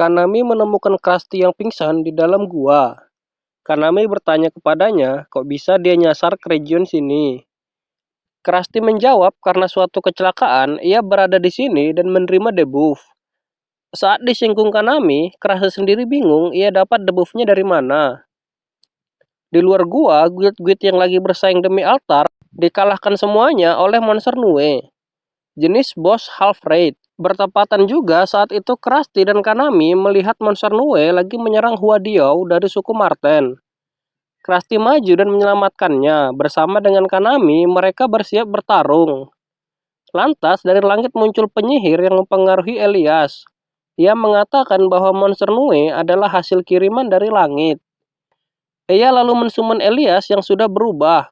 Kanami menemukan Krusty yang pingsan di dalam gua. Kanami bertanya kepadanya, kok bisa dia nyasar ke region sini. Krusty menjawab karena suatu kecelakaan ia berada di sini dan menerima debuff. Saat disinggung Kanami, Krusty sendiri bingung ia dapat debuffnya dari mana. Di luar gua, guild-guild yang lagi bersaing demi altar dikalahkan semuanya oleh monster Nue, jenis boss half raid. Bertepatan juga saat itu Krusty dan Kanami melihat monster Nue lagi menyerang Huadiao dari suku Marten. Krusty maju dan menyelamatkannya. Bersama dengan Kanami, mereka bersiap bertarung. Lantas dari langit muncul penyihir yang mempengaruhi Elias. Ia mengatakan bahwa monster Nue adalah hasil kiriman dari langit. Ia lalu mensummon Elias yang sudah berubah.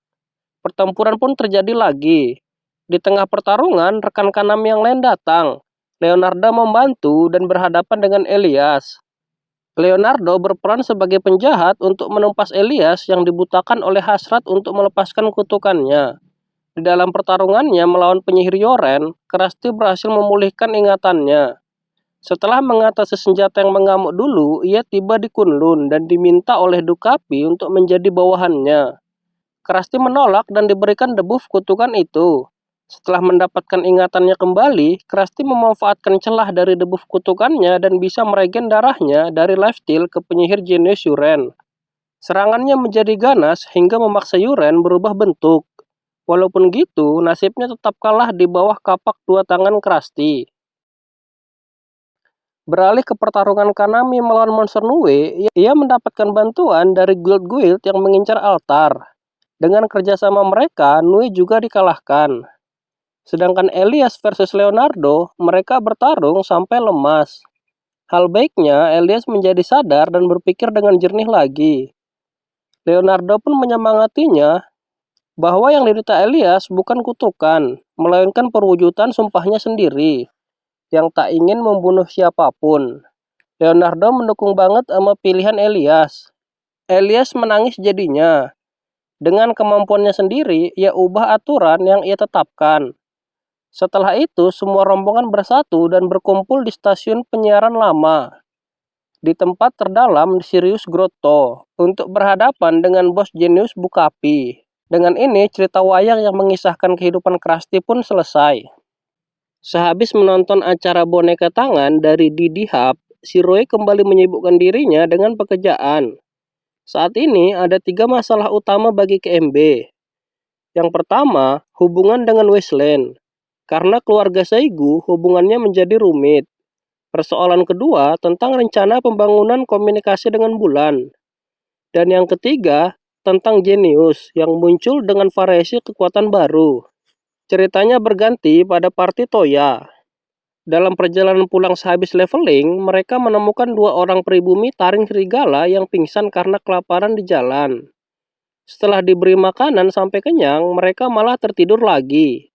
Pertempuran pun terjadi lagi. Di tengah pertarungan, rekan Kanami yang lain datang. Leonardo membantu dan berhadapan dengan Elias. Leonardo berperan sebagai penjahat untuk menumpas Elias yang dibutakan oleh hasrat untuk melepaskan kutukannya. Di dalam pertarungannya melawan penyihir Yoren, Krusty berhasil memulihkan ingatannya. Setelah mengatasi senjata yang mengamuk dulu, ia tiba di Kunlun dan diminta oleh Dukapi untuk menjadi bawahannya. Krusty menolak dan diberikan debuff kutukan itu. Setelah mendapatkan ingatannya kembali, Krusty memanfaatkan celah dari debuff kutukannya dan bisa meregen darahnya dari lifesteal ke penyihir jenius Yuren. Serangannya menjadi ganas hingga memaksa Yuren berubah bentuk. Walaupun gitu, nasibnya tetap kalah di bawah kapak dua tangan Krusty. Beralih ke pertarungan Kanami melawan monster Nue, ia mendapatkan bantuan dari guild-guild yang mengincar altar. Dengan kerjasama mereka, Nui juga dikalahkan. Sedangkan Elias versus Leonardo, mereka bertarung sampai lemas. Hal baiknya, Elias menjadi sadar dan berpikir dengan jernih lagi. Leonardo pun menyemangatinya bahwa yang diderita Elias bukan kutukan, melainkan perwujudan sumpahnya sendiri, yang tak ingin membunuh siapapun. Leonardo mendukung banget sama pilihan Elias. Elias menangis jadinya. Dengan kemampuannya sendiri, ia ubah aturan yang ia tetapkan. Setelah itu, semua rombongan bersatu dan berkumpul di stasiun penyiaran lama, di tempat terdalam di Sirius Grotto, untuk berhadapan dengan bos jenius Bukapi. Dengan ini, cerita wayang yang mengisahkan kehidupan Krusty pun selesai. Sehabis menonton acara boneka tangan dari Didi Hub, Shiroi kembali menyibukkan dirinya dengan pekerjaan. Saat ini ada 3 masalah utama bagi KMB. Yang pertama, hubungan dengan Wasteland. Karena keluarga Seigu, hubungannya menjadi rumit. Persoalan kedua, tentang rencana pembangunan komunikasi dengan bulan. Dan yang ketiga, tentang Genius yang muncul dengan variasi kekuatan baru. Ceritanya berganti pada party Toya. Dalam perjalanan pulang sehabis leveling, mereka menemukan 2 orang pribumi taring serigala yang pingsan karena kelaparan di jalan. Setelah diberi makanan sampai kenyang, mereka malah tertidur lagi.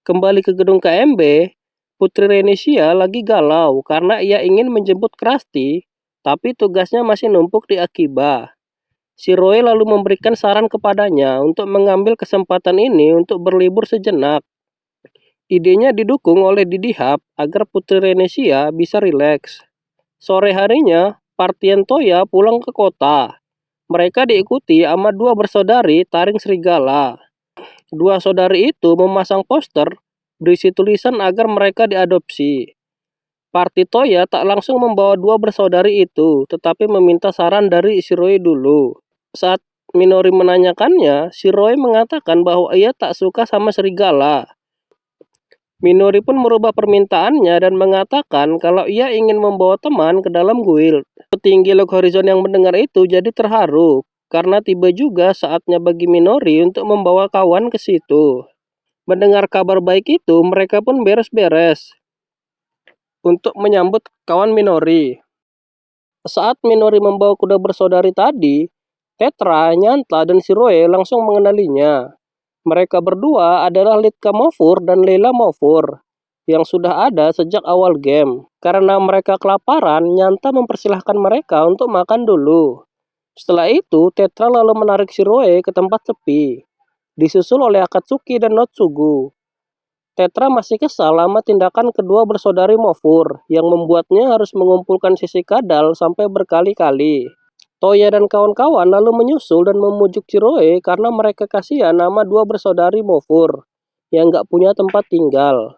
Kembali ke gedung KMB, Putri Renesia lagi galau karena ia ingin menjemput Krusty, tapi tugasnya masih numpuk di Akiba. Shiroi lalu memberikan saran kepadanya untuk mengambil kesempatan ini untuk berlibur sejenak. Idenya didukung oleh Didi Hub agar Putri Renesia bisa rileks. Sore harinya, Partian Toya pulang ke kota. Mereka diikuti sama 2 bersaudari taring serigala. 2 saudari itu memasang poster berisi tulisan agar mereka diadopsi. Parti Toya tak langsung membawa 2 bersaudari itu, tetapi meminta saran dari Shiroi dulu. Saat Minori menanyakannya, Shiroi mengatakan bahwa ia tak suka sama serigala. Minori pun merubah permintaannya dan mengatakan kalau ia ingin membawa teman ke dalam guild. Petinggi Log Horizon yang mendengar itu jadi terharu, karena tiba juga saatnya bagi Minori untuk membawa kawan ke situ. Mendengar kabar baik itu, mereka pun beres-beres untuk menyambut kawan Minori. Saat Minori membawa kuda bersaudari tadi, Tetra, Nyanta, dan Shiroi langsung mengenalinya. Mereka berdua adalah Litka Mofur dan Leila Mofur, yang sudah ada sejak awal game. Karena mereka kelaparan, Nyanta mempersilahkan mereka untuk makan dulu. Setelah itu, Tetra lalu menarik Shiroi ke tempat sepi, disusul oleh Akatsuki dan Notsugu. Tetra masih kesal sama tindakan kedua bersaudari Mofur yang membuatnya harus mengumpulkan sisi kadal sampai berkali-kali. Toya dan kawan-kawan lalu menyusul dan memujuk Chiroe karena mereka kasihan nama dua bersaudari Mofur yang gak punya tempat tinggal.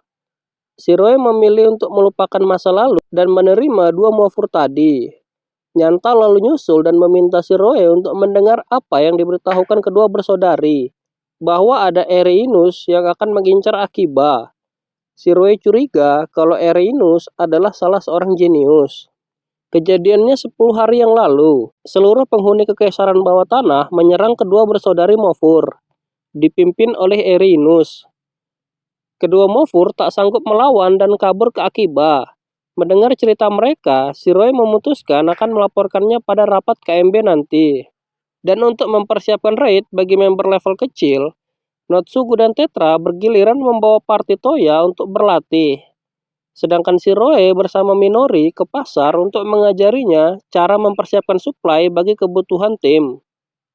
Chiroe memilih untuk melupakan masa lalu dan menerima dua Mofur tadi. Nyanta lalu nyusul dan meminta Chiroe untuk mendengar apa yang diberitahukan kedua bersaudari, bahwa ada Ereinus yang akan mengincar Akiba. Chiroe curiga kalau Ereinus adalah salah seorang jenius. Kejadiannya 10 hari yang lalu, seluruh penghuni kekaisaran bawah tanah menyerang kedua bersaudari Mofur, dipimpin oleh Ereinus. Kedua Mofur tak sanggup melawan dan kabur ke Akiba. Mendengar cerita mereka, Chiroe memutuskan akan melaporkannya pada rapat KMB nanti. Dan untuk mempersiapkan raid bagi member level kecil, Notsugu dan Tetra bergiliran membawa party Toya untuk berlatih. Sedangkan Chiroe bersama Minori ke pasar untuk mengajarinya cara mempersiapkan supply bagi kebutuhan tim.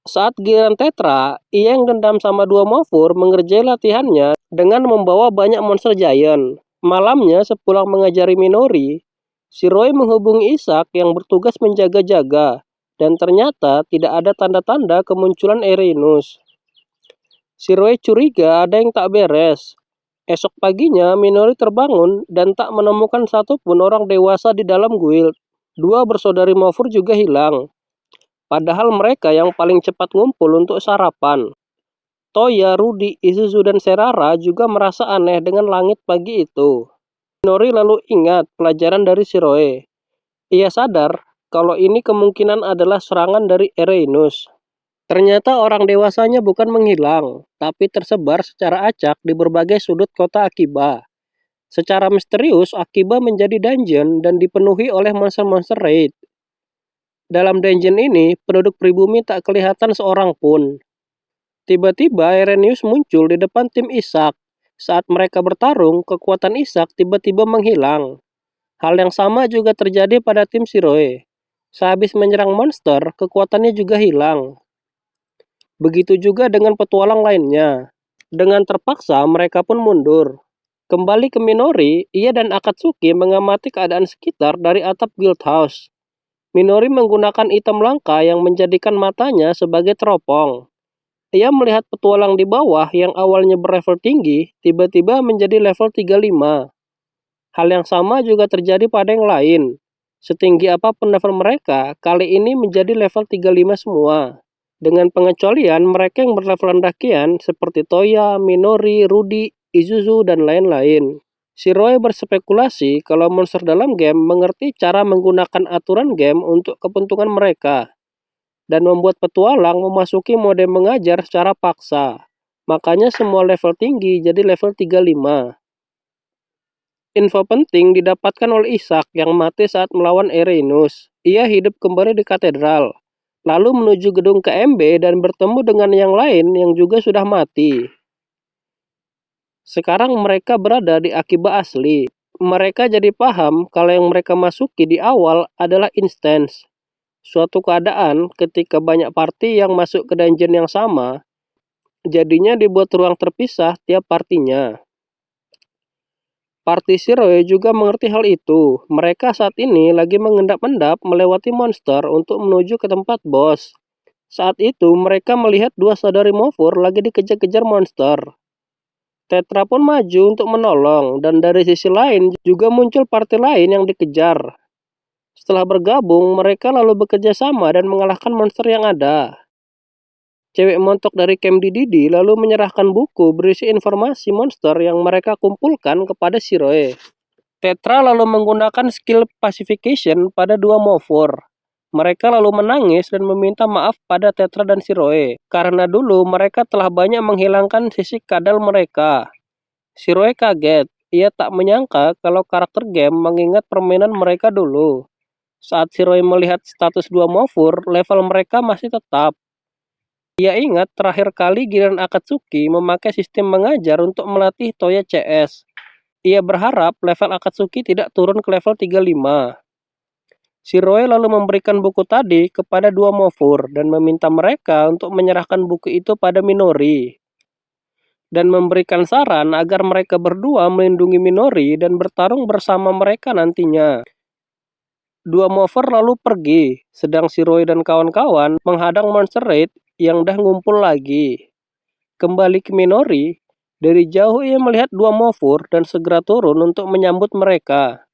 Saat giliran Tetra, ia yang dendam sama dua Mofur mengerjai latihannya dengan membawa banyak monster giant. Malamnya sepulang mengajari Minori, Chiroe menghubungi Isak yang bertugas menjaga-jaga, dan ternyata tidak ada tanda-tanda kemunculan Ereinus. Chiroe curiga ada yang tak beres. Esok paginya, Minori terbangun dan tak menemukan satupun orang dewasa di dalam guild. Dua bersaudari Mofur juga hilang. Padahal mereka yang paling cepat ngumpul untuk sarapan. Toya, Rudy, Isuzu, dan Serara juga merasa aneh dengan langit pagi itu. Minori lalu ingat pelajaran dari Chiroe. Ia sadar kalau ini kemungkinan adalah serangan dari Ereinus. Ternyata orang dewasanya bukan menghilang, tapi tersebar secara acak di berbagai sudut kota Akiba. Secara misterius, Akiba menjadi dungeon dan dipenuhi oleh monster-monster raid. Dalam dungeon ini, penduduk pribumi tak kelihatan seorang pun. Tiba-tiba Erenius muncul di depan tim Isak. Saat mereka bertarung, kekuatan Isak tiba-tiba menghilang. Hal yang sama juga terjadi pada tim Chiroe. Sehabis menyerang monster, kekuatannya juga hilang. Begitu juga dengan petualang lainnya. Dengan terpaksa, mereka pun mundur. Kembali ke Minori, ia dan Akatsuki mengamati keadaan sekitar dari atap guild house. Minori menggunakan item langka yang menjadikan matanya sebagai teropong. Ia melihat petualang di bawah yang awalnya berlevel tinggi, tiba-tiba menjadi level 35. Hal yang sama juga terjadi pada yang lain. Setinggi apapun level mereka, kali ini menjadi level 35 semua. Dengan pengecualian mereka yang berlevel rendah kian seperti Toya, Minori, Rudy, Isuzu, dan lain-lain. Chiroe berspekulasi kalau monster dalam game mengerti cara menggunakan aturan game untuk kepentingan mereka, dan membuat petualang memasuki mode mengajar secara paksa. Makanya semua level tinggi jadi level 35. Info penting didapatkan oleh Isak yang mati saat melawan Ereinus. Ia hidup kembali di katedral, lalu menuju gedung KMB dan bertemu dengan yang lain yang juga sudah mati. Sekarang mereka berada di Akiba asli. Mereka jadi paham kalau yang mereka masuki di awal adalah instance. Suatu keadaan ketika banyak party yang masuk ke dungeon yang sama, jadinya dibuat ruang terpisah tiap partinya. Party Chiroe juga mengerti hal itu. Mereka saat ini lagi mengendap-endap melewati monster untuk menuju ke tempat bos. Saat itu mereka melihat dua saudari Mofur lagi dikejar-kejar monster. Tetra pun maju untuk menolong, dan dari sisi lain juga muncul party lain yang dikejar. Setelah bergabung, mereka lalu bekerja sama dan mengalahkan monster yang ada. Cewek montok dari camp Didi lalu menyerahkan buku berisi informasi monster yang mereka kumpulkan kepada Chiroe. Tetra lalu menggunakan skill pacification pada dua Mofur. Mereka lalu menangis dan meminta maaf pada Tetra dan Chiroe, karena dulu mereka telah banyak menghilangkan sisi kadal mereka. Chiroe kaget, ia tak menyangka kalau karakter game mengingat permainan mereka dulu. Saat Chiroe melihat status dua Mofur, level mereka masih tetap. Ia ingat terakhir kali giliran Akatsuki memakai sistem mengajar untuk melatih Toya CS. Ia berharap level Akatsuki tidak turun ke level 35. Chiroe lalu memberikan buku tadi kepada dua Mofur dan meminta mereka untuk menyerahkan buku itu pada Minori. dan memberikan saran agar mereka berdua melindungi Minori dan bertarung bersama mereka nantinya. Dua mover lalu pergi, sedang Shiroi dan kawan-kawan menghadang Monster Raid yang dah ngumpul lagi. Kembali ke Minori, dari jauh ia melihat dua mover dan segera turun untuk menyambut mereka.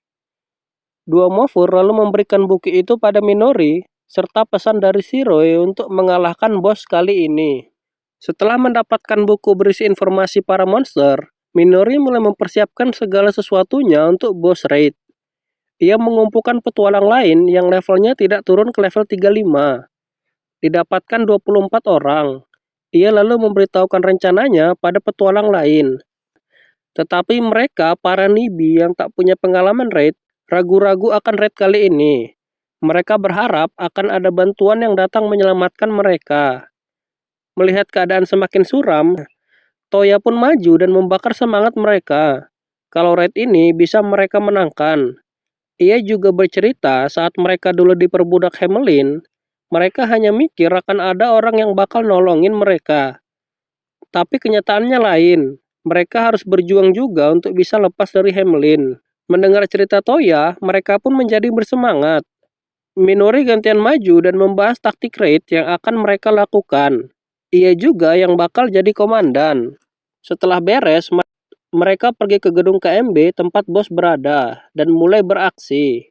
Dua mover lalu memberikan buku itu pada Minori, serta pesan dari Shiroi untuk mengalahkan bos kali ini. Setelah mendapatkan buku berisi informasi para monster, Minori mulai mempersiapkan segala sesuatunya untuk boss raid. Ia mengumpulkan petualang lain yang levelnya tidak turun ke level 35. Didapatkan 24 orang. Ia lalu memberitahukan rencananya pada petualang lain. Tetapi mereka, para newbie yang tak punya pengalaman raid, ragu-ragu akan raid kali ini. Mereka berharap akan ada bantuan yang datang menyelamatkan mereka. Melihat keadaan semakin suram, Toya pun maju dan membakar semangat mereka. Kalau raid ini bisa mereka menangkan. Ia juga bercerita saat mereka dulu diperbudak Hamelin, mereka hanya mikir akan ada orang yang bakal nolongin mereka. Tapi kenyataannya lain. Mereka harus berjuang juga untuk bisa lepas dari Hamelin. Mendengar cerita Toya, mereka pun menjadi bersemangat. Minori gantian maju dan membahas taktik raid yang akan mereka lakukan. Ia juga yang bakal jadi komandan. Setelah beres, mereka pergi ke gedung KMB tempat bos berada dan mulai beraksi.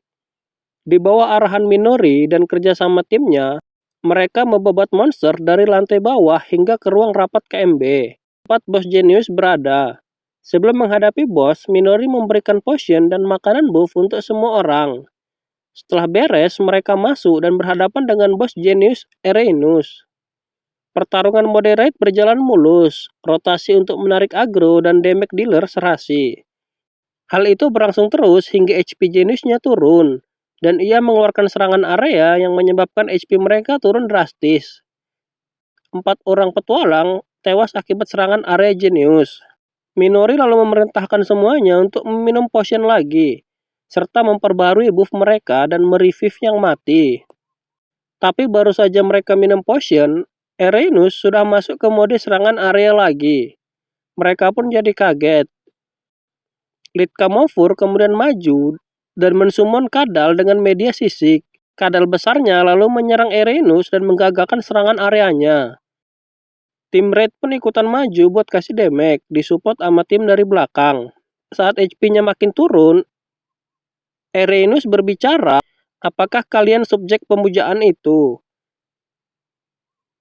Di bawah arahan Minori dan kerjasama timnya, mereka membabat monster dari lantai bawah hingga ke ruang rapat KMB. Tempat bos Genius berada. Sebelum menghadapi bos, Minori memberikan potion dan makanan buff untuk semua orang. Setelah beres, mereka masuk dan berhadapan dengan bos Genius Erenus. Pertarungan moderate berjalan mulus, rotasi untuk menarik aggro dan damage dealer serasi. Hal itu berlangsung terus hingga HP Geniusnya turun, dan ia mengeluarkan serangan area yang menyebabkan HP mereka turun drastis. 4 orang petualang tewas akibat serangan area Genius. Minori lalu memerintahkan semuanya untuk meminum potion lagi, serta memperbarui buff mereka dan merevive yang mati. Tapi baru saja mereka minum potion, Erenus sudah masuk ke mode serangan area lagi. Mereka pun jadi kaget. Litka Mofur kemudian maju dan mensummon Kadal dengan media sisik. Kadal besarnya lalu menyerang Erenus dan menggagalkan serangan areanya. Tim Red pun ikutan maju buat kasih damage, disupport sama tim dari belakang. Saat HP-nya makin turun, Erenus berbicara, apakah kalian subjek pemujaan itu?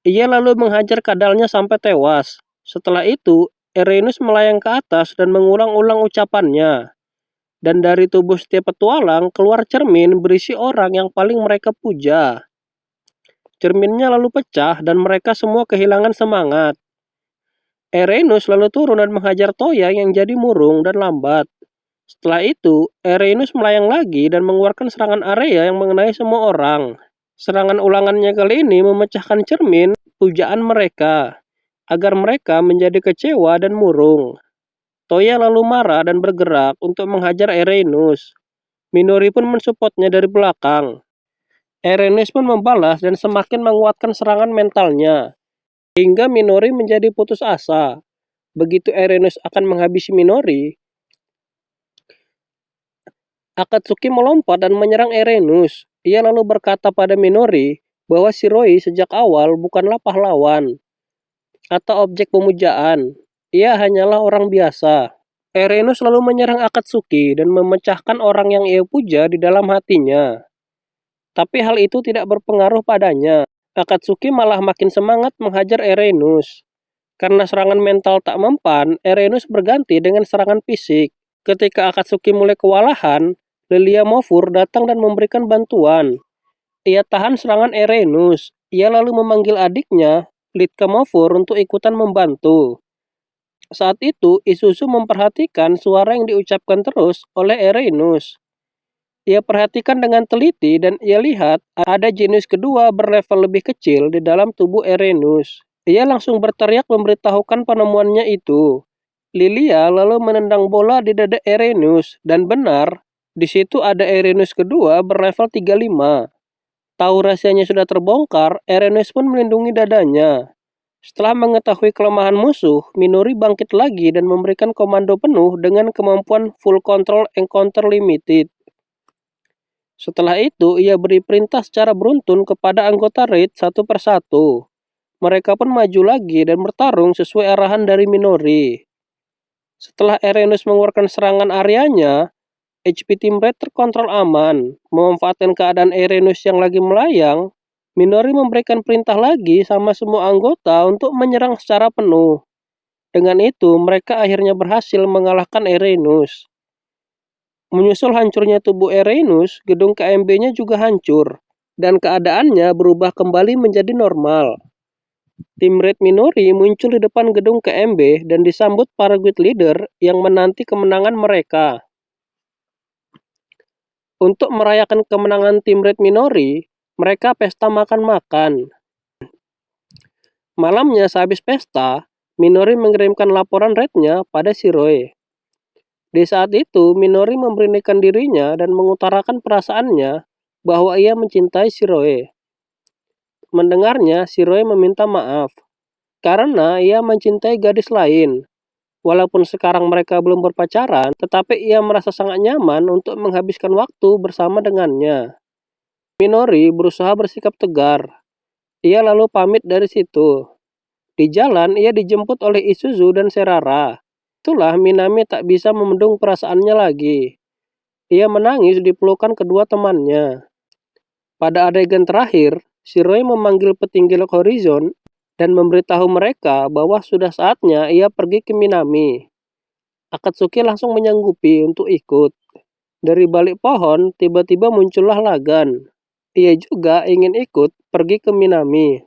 Ia lalu menghajar Kadalnya sampai tewas. Setelah itu, Erenus melayang ke atas dan mengulang-ulang ucapannya. Dan dari tubuh setiap petualang keluar cermin berisi orang yang paling mereka puja. Cerminnya lalu pecah dan mereka semua kehilangan semangat. Erenus lalu turun dan menghajar Toya yang jadi murung dan lambat. Setelah itu, Erenus melayang lagi dan mengeluarkan serangan area yang mengenai semua orang. Serangan ulangannya kali ini memecahkan cermin pujaan mereka, agar mereka menjadi kecewa dan murung. Toya lalu marah dan bergerak untuk menghajar Erenus. Minori pun mensupportnya dari belakang. Erenus pun membalas dan semakin menguatkan serangan mentalnya, hingga Minori menjadi putus asa. Begitu Erenus akan menghabisi Minori, Akatsuki melompat dan menyerang Erenus. Ia lalu berkata pada Minori bahwa Shiroi sejak awal bukanlah pahlawan atau objek pemujaan. Ia hanyalah orang biasa. Erenus lalu menyerang Akatsuki dan memecahkan orang yang ia puja di dalam hatinya. Tapi hal itu tidak berpengaruh padanya. Akatsuki malah makin semangat menghajar Erenus. Karena serangan mental tak mempan, Erenus berganti dengan serangan fisik. Ketika Akatsuki mulai kewalahan, Lilia Mofur datang dan memberikan bantuan. Ia tahan serangan Erenus. Ia lalu memanggil adiknya, Litka Mofur, untuk ikutan membantu. Saat itu, Isuzu memperhatikan suara yang diucapkan terus oleh Erenus. Ia perhatikan dengan teliti dan ia lihat ada jenis kedua berlevel lebih kecil di dalam tubuh Erenus. Ia langsung berteriak memberitahukan penemuannya itu. Lilia lalu menendang bola di dada Erenus dan benar, di situ ada Erenus kedua berlevel 35. Tahu rahasianya sudah terbongkar, Erenus pun melindungi dadanya. Setelah mengetahui kelemahan musuh, Minori bangkit lagi dan memberikan komando penuh dengan kemampuan Full Control Encounter Limited. Setelah itu, ia beri perintah secara beruntun kepada anggota raid satu persatu. Mereka pun maju lagi dan bertarung sesuai arahan dari Minori. Setelah Erenus mengeluarkan serangan areanya, HP Team Raid terkontrol aman. Memanfaatkan keadaan Erenus yang lagi melayang, Minori memberikan perintah lagi sama semua anggota untuk menyerang secara penuh. Dengan itu, mereka akhirnya berhasil mengalahkan Erenus. Menyusul hancurnya tubuh Erenus, gedung KMB-nya juga hancur, dan keadaannya berubah kembali menjadi normal. Tim Red Minori muncul di depan gedung KMB dan disambut para guild leader yang menanti kemenangan mereka. Untuk merayakan kemenangan tim Red Minori, mereka pesta makan-makan. Malamnya sehabis pesta, Minori mengirimkan laporan raidnya pada Shiroe. Di saat itu, Minori memberanikan dirinya dan mengutarakan perasaannya bahwa ia mencintai Shiroe. Mendengarnya, Shiroe meminta maaf karena ia mencintai gadis lain. Walaupun sekarang mereka belum berpacaran, tetapi ia merasa sangat nyaman untuk menghabiskan waktu bersama dengannya. Minori berusaha bersikap tegar. Ia lalu pamit dari situ. Di jalan, ia dijemput oleh Isuzu dan Serara. Itulah Minami tak bisa membendung perasaannya lagi. Ia menangis di pelukan kedua temannya. Pada adegan terakhir, Shiroi memanggil petinggi Lock Horizon dan memberitahu mereka bahwa sudah saatnya ia pergi ke Minami. Akatsuki langsung menyanggupi untuk ikut. Dari balik pohon, tiba-tiba muncullah Lagan. Ia juga ingin ikut pergi ke Minami.